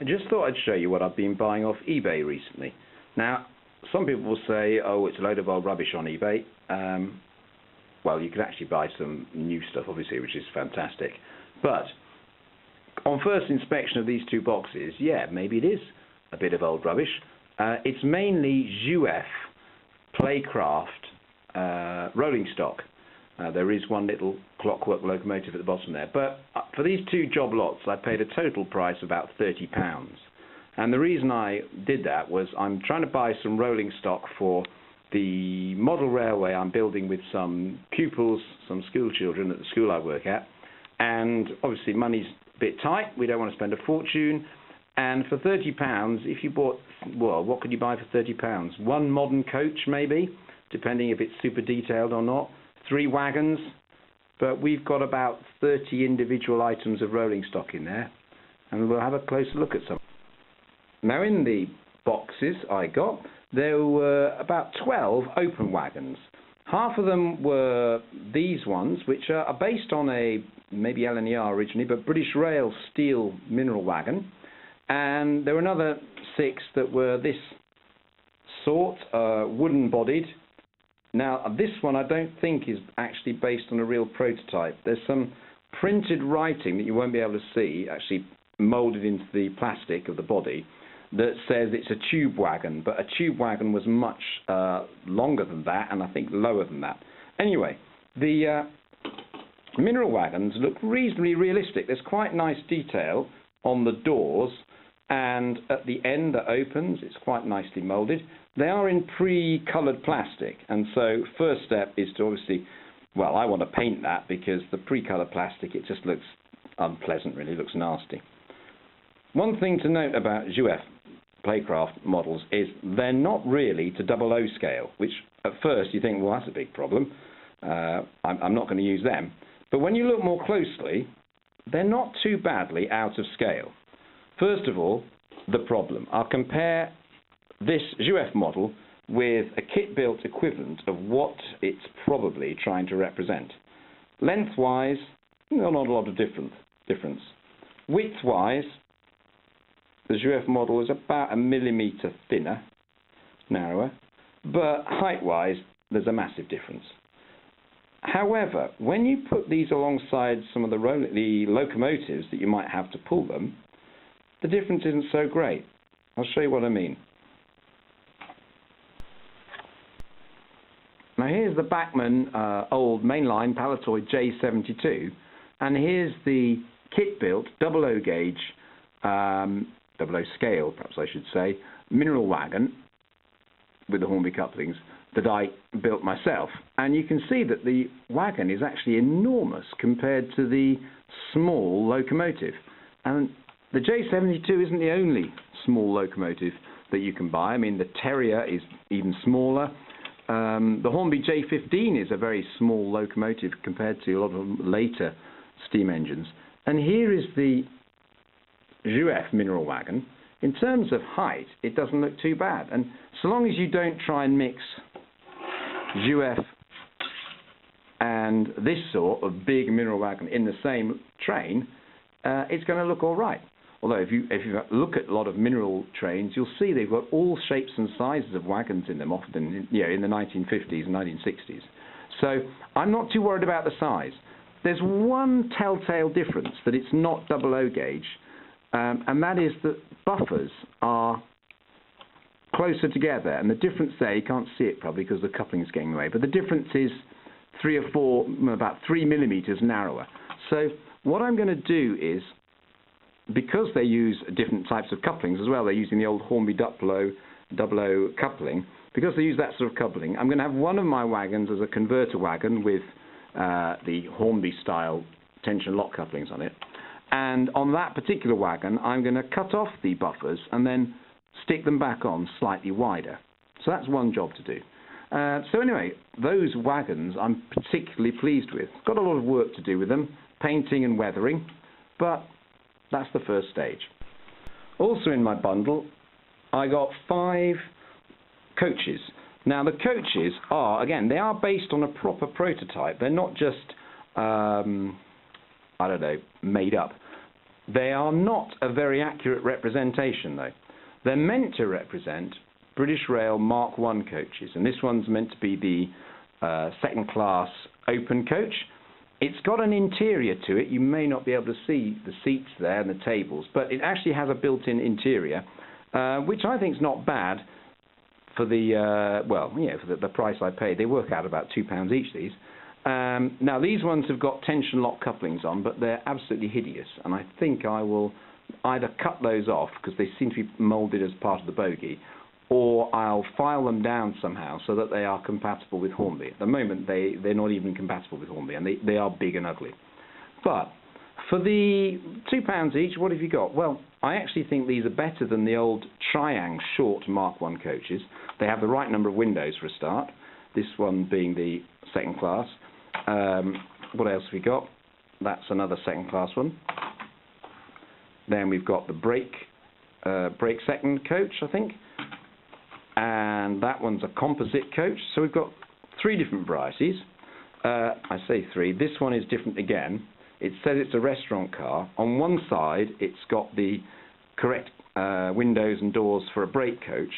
I just thought I'd show you what I've been buying off eBay recently. Now, some people will say, oh, it's a load of old rubbish on eBay. Well, you could actually buy some new stuff, obviously, which is fantastic. But on first inspection of these two boxes, yeah, maybe it is a bit of old rubbish. It's mainly Juef Playcraft rolling stock. There is one little Clockwork locomotive at the bottom there. But for these two job lots, I paid a total price of about £30. And the reason I did that was I'm trying to buy some rolling stock for the model railway I'm building with some pupils, some school children at the school I work at. And obviously money's a bit tight. We don't want to spend a fortune. And for £30, if you bought, well, what could you buy for £30? One modern coach, maybe, depending if it's super detailed or not. 3 wagons, but we've got about 30 individual items of rolling stock in there, and we'll have a closer look at some. Now, in the boxes I got, there were about 12 open wagons. Half of them were these ones, which are based on a maybe LNER originally, but British Rail steel mineral wagon, and there were another 6 that were this sort, wooden bodied. Now, this one I don't think is actually based on a real prototype. There's some printed writing that you won't be able to see, actually moulded into the plastic of the body, that says it's a tube wagon, but a tube wagon was much longer than that, and I think lower than that. Anyway, the mineral wagons look reasonably realistic. There's quite nice detail on the doors, and at the end that opens, it's quite nicely moulded. They are in pre-coloured plastic, and so first step is to obviously, well, I want to paint that because the pre-coloured plastic, it just looks unpleasant, really, looks nasty. One thing to note about Juef Playcraft models is they're not really to 00 scale, which at first you think, well, that's a big problem. I'm not going to use them. But when you look more closely, they're not too badly out of scale. First of all, the problem. I'll compare this Juef model with a kit-built equivalent of what it's probably trying to represent. Lengthwise, not a lot of difference. Widthwise, the Juef model is about 1 millimetre thinner, narrower, but height-wise, there's a massive difference. However, when you put these alongside some of the locomotives that you might have to pull them, the difference isn't so great. I'll show you what I mean. Now here's the Bachmann old mainline Palitoid J72, and here's the kit-built 00 gauge, 00 scale perhaps I should say, mineral wagon with the Hornby couplings that I built myself. And you can see that the wagon is actually enormous compared to the small locomotive. And the J72 isn't the only small locomotive that you can buy. I mean, the Terrier is even smaller. The Hornby J15 is a very small locomotive compared to a lot of later steam engines. And here is the Juef mineral wagon. In terms of height, it doesn't look too bad. And so long as you don't try and mix Juef and this sort of big mineral wagon in the same train, it's going to look all right. Although if you look at a lot of mineral trains, you'll see they've got all shapes and sizes of wagons in them, often in the 1950s and 1960s. So I'm not too worried about the size. There's one telltale difference that it's not 00 gauge, and that is that buffers are closer together, and the difference there, you can't see it probably because the coupling is getting away, but the difference is 3 or 4, about 3 millimeters narrower. So what I'm going to do is, because they use different types of couplings as well, they're using the old Hornby Duplo 00 coupling, because they use that sort of coupling, I'm going to have one of my wagons as a converter wagon with the Hornby style tension lock couplings on it, and on that particular wagon I'm going to cut off the buffers and then stick them back on slightly wider. So that's one job to do. So anyway, those wagons I'm particularly pleased with. Got a lot of work to do with them, painting and weathering, but that's the first stage. Also in my bundle, I got 5 coaches. Now the coaches are, again, they are based on a proper prototype. They're not just, I don't know, made up. They are not a very accurate representation, though. They're meant to represent British Rail Mark I coaches, and this one's meant to be the second class open coach. It's got an interior to it. You may not be able to see the seats there and the tables, but it actually has a built-in interior, which I think is not bad for the for the price I paid. They work out about £2 each, these. Now these ones have got tension lock couplings on, but they're absolutely hideous, and I think I will either cut those off because they seem to be moulded as part of the bogie, or I'll file them down somehow so that they are compatible with Hornby. At the moment they're not even compatible with Hornby, and they are big and ugly. But for the £2 each, what have you got? Well, I actually think these are better than the old Triang short Mark I coaches. They have the right number of windows for a start, this one being the second class. What else have we got? That's another second class one. Then we've got the brake second coach, I think. And that one's a composite coach. So we've got three different varieties. I say three. This one is different again. It says it's a restaurant car. On one side, it's got the correct windows and doors for a brake coach,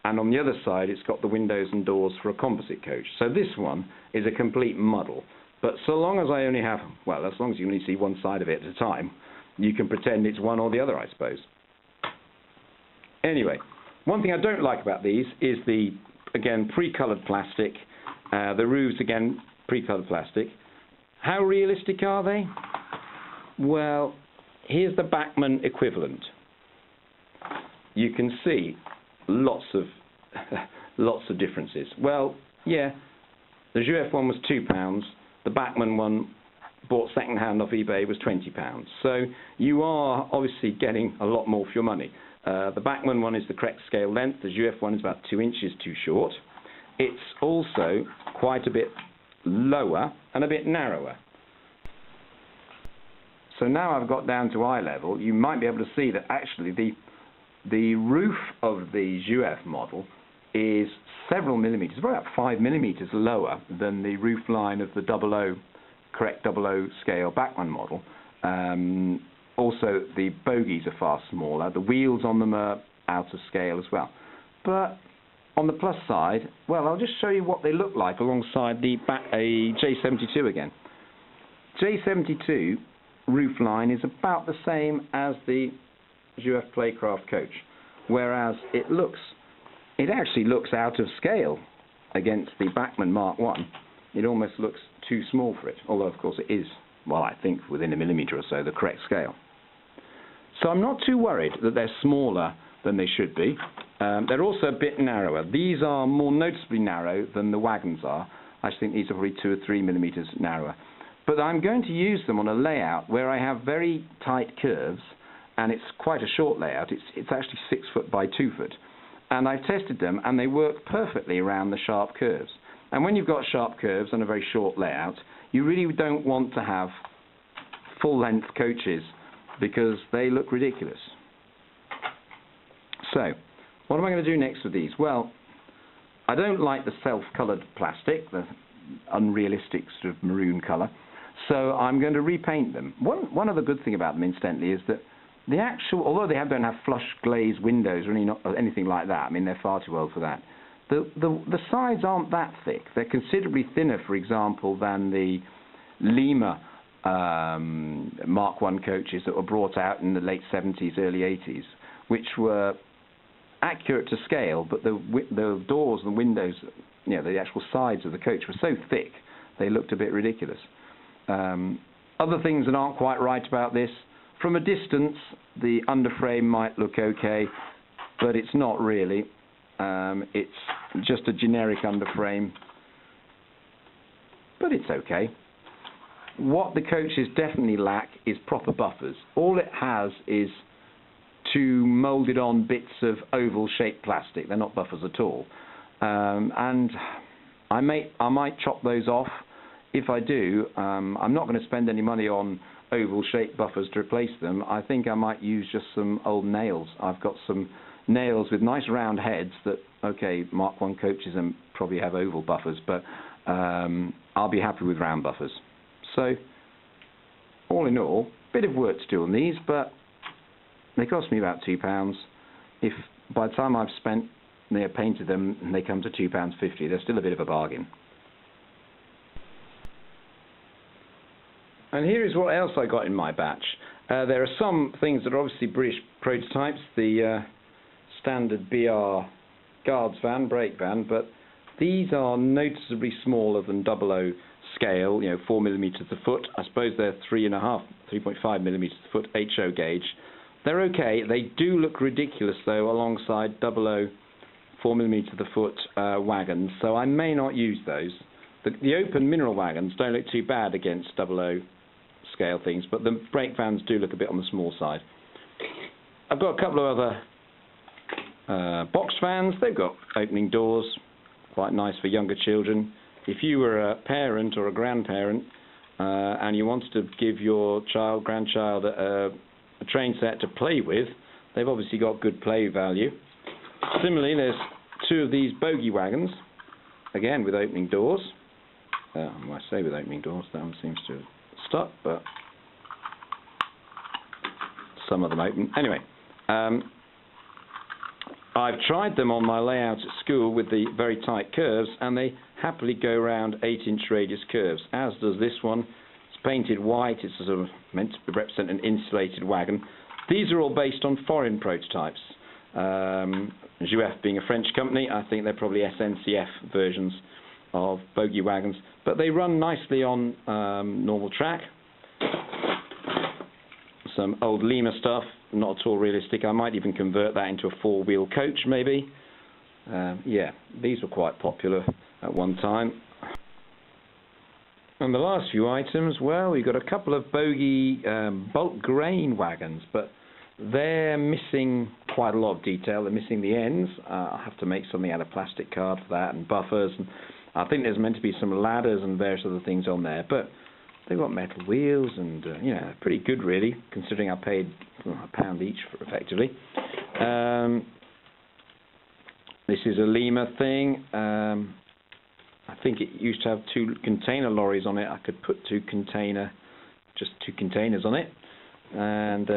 and on the other side, it's got the windows and doors for a composite coach. So this one is a complete muddle. But so long as I only have, well, as long as you only see one side of it at a time, you can pretend it's one or the other, I suppose. Anyway, one thing I don't like about these is the, again, pre-coloured plastic. The roofs, again, pre-coloured plastic. How realistic are they? Well, here's the Bachmann equivalent. You can see lots of differences. Well, yeah, the Juef one was £2. The Bachmann one, bought second hand off eBay, was £20. So you are obviously getting a lot more for your money. The Bachmann one is the correct scale length. The Juef one is about 2 inches too short. It's also quite a bit lower and a bit narrower. So now I've got down to eye level, you might be able to see that actually the roof of the Juef model is several millimetres, about 5 millimetres lower than the roof line of the correct 00 scale Bachmann model. Also, the bogies are far smaller. The wheels on them are out of scale as well. But on the plus side, well, I'll just show you what they look like alongside the J72 again. J72 roof line is about the same as the Juef Playcraft coach, whereas it actually looks out of scale against the Bachmann Mark I. It almost looks too small for it, although of course it is, well, I think within a millimetre or so, the correct scale. So I'm not too worried that they're smaller than they should be. They're also a bit narrower. These are more noticeably narrow than the wagons are. I think these are probably 2 or 3 millimetres narrower. But I'm going to use them on a layout where I have very tight curves, and it's quite a short layout. It's actually 6 foot by 2 foot. And I've tested them, and they work perfectly around the sharp curves. And when you've got sharp curves on a very short layout, you really don't want to have full-length coaches because they look ridiculous. So, what am I going to do next with these? Well, I don't like the self-coloured plastic, the unrealistic sort of maroon colour, so I'm going to repaint them. One other good thing about them, incidentally, is that the actual, although they don't have flush glazed windows or anything like that, I mean, they're far too old for that, the sides aren't that thick. They're considerably thinner, for example, than the Lima Mark I coaches that were brought out in the late 70s, early 80s, which were accurate to scale, but the doors and windows, you know, the actual sides of the coach were so thick they looked a bit ridiculous. Other things that aren't quite right about this, from a distance the underframe might look okay, but it's not really. It's just a generic underframe, but it's okay. What the coaches definitely lack is proper buffers. All it has is two moulded on bits of oval shaped plastic. They're not buffers at all. And I might chop those off. If I do, I'm not going to spend any money on oval shaped buffers to replace them. I think I might use just some old nails. I've got some nails with nice round heads that, okay, Mark I coaches and probably have oval buffers, but I'll be happy with round buffers. So, all in all, bit of work to do on these, but they cost me about £2. If by the time I've painted them, and they come to £2.50, they're still a bit of a bargain. And here is what else I got in my batch. There are some things that are obviously British prototypes, the standard BR guards van, brake van, but these are noticeably smaller than 00 scale, 4mm a foot. I suppose they're 3.5mm a foot HO gauge. They're okay. They do look ridiculous though alongside 00 4mm a foot wagons, so I may not use those. The open mineral wagons don't look too bad against 00 scale things, but the brake vans do look a bit on the small side. I've got a couple of other box vans. They've got opening doors, quite nice for younger children. If you were a parent or a grandparent and you wanted to give your grandchild a train set to play with, they've obviously got good play value. Similarly, there's two of these bogie wagons, again with opening doors. I say with opening doors, that one seems to have stuck, but some of them open. Anyway, I've tried them on my layout at school with the very tight curves, and they happily go around 8-inch radius curves, as does this one. It's painted white. It's sort of meant to represent an insulated wagon. These are all based on foreign prototypes. Juef being a French company, I think they're probably SNCF versions of bogie wagons, but they run nicely on normal track. Some old Lima stuff, not at all realistic. I might even convert that into a 4-wheel coach maybe. Yeah, these were quite popular at one time. And the last few items, well, we've got a couple of bogie bulk grain wagons, but they're missing quite a lot of detail. They're missing the ends. I'll have to make something out of plastic card for that, and buffers. And I think there's meant to be some ladders and various other things on there, but they've got metal wheels and, pretty good really, considering I paid £1 each for effectively. This is a Lima thing. I think it used to have 2 container lorries on it. I could put 2 containers on it. And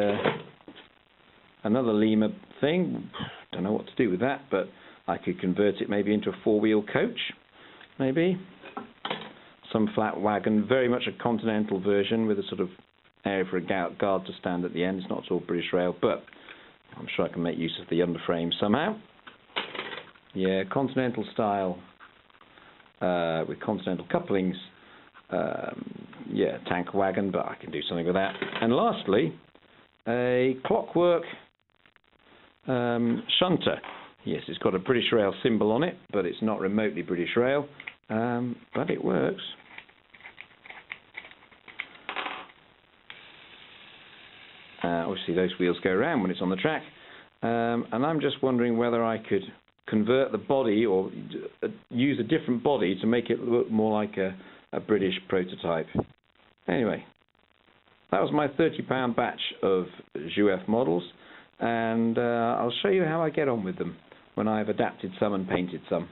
another Lima thing. Don't know what to do with that, but I could convert it maybe into a 4-wheel coach, maybe. Some flat wagon, very much a continental version with a sort of area for a guard to stand at the end. It's not at all British rail, but I'm sure I can make use of the underframe somehow. Yeah, continental style with continental couplings. Yeah, tank wagon, but I can do something with that. And lastly, a Clockwork shunter. Yes, it's got a British Rail symbol on it, but it's not remotely British Rail, but it works. Obviously those wheels go around when it's on the track, and I'm just wondering whether I could convert the body or use a different body to make it look more like a British prototype. Anyway, that was my £30 batch of Juef models, and I'll show you how I get on with them when I've adapted some and painted some.